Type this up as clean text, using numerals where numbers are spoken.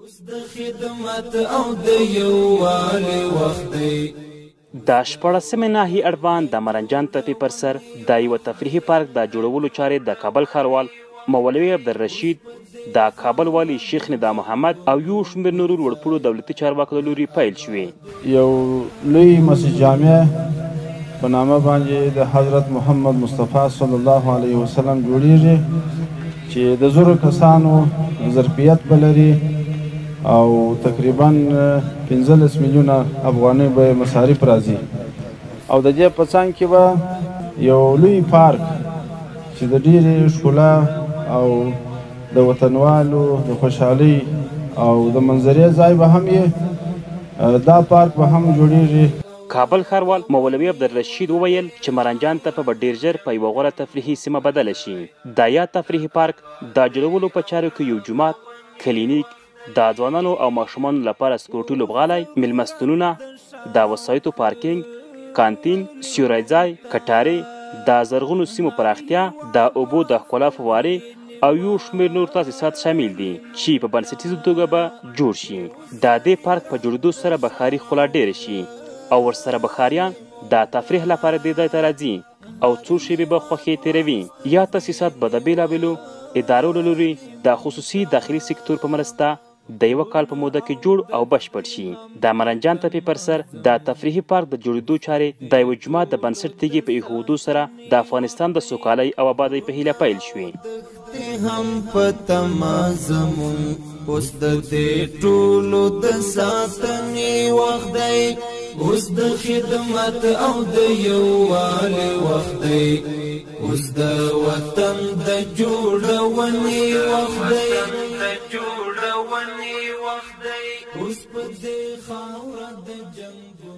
د 14مې ناحیې اړوند د مرنجان تپې پر سر د یوه تفریحي پارک د جوړولو چارې د کابل ښاروال مولوي عبدالرشید، د کابل والی شیخ ندا محمد او یو شمېر نورو لوړپوړو دولتي چارواکو له لوري پیل شوې. یو لوی مسجد جامع په نامه باندې د حضرت محمد مصطفی صلی الله علیه وسلم جوړیږي چې د زرو کسانو ظرفیت به لري او تقریبا 15 میلیونه افغانۍ به مصارف راځي او د دې په څنګ کې به یو لوی پارک چې د ډېرې ښکلا او د وطنوالو د خوشحالۍ او د منظرې ځای به هم یې دا پارک به هم جوړیږي. کابل ښاروال مولوي عبدالرشید وویل چې مرنجان تپه به ډېر ژر په یوه غوره تفریحي سیمه بدله شي. دا یاد تفریحي پارک د جوړولو په چارو کې یو جومات، کلینیک، د ځوانانو او ماشومانو لپاره سکورټي لوبغالی، میلمستونونه، د وسایطو پارکینګ، کانتین، سیوری ځای، کټارې، د زرغونو سیمو پراختیا، د اوبو د ښکلا فوارې او یو شمېر نور تاسیسات شامل دي چې په بنسټیزه توګه به جوړ شي. د دې پارک په جوړېدو سره به ښاري ښکلا ډېره شي او ورسره به ښاریان د تفریح لپاره دې ځای ته راځي او څو شېبې به خوښې تېروي. یا تاسیسات به د بېلابېلو ادارو له لوري د خصوصي داخلي سکتور په مرسته د یوه کال په موده کې جوړ او بشپړ شي. د مرنجان تپې پر سر د تفریحي پارک د جوړېدو چارې د یوه جومات د بنسټ تیږې په ایښودو سره د افغانستان د سوکالۍ او آبادۍ په هیله پیل شوې. هم په تمازمون اوس د دې ټولو د ساتنې وخت دی، اوس د خدمت او د یووالي وخت دی، اوس د وطن د جوړونې وخت دی، اوس په دې خاوره د جنګ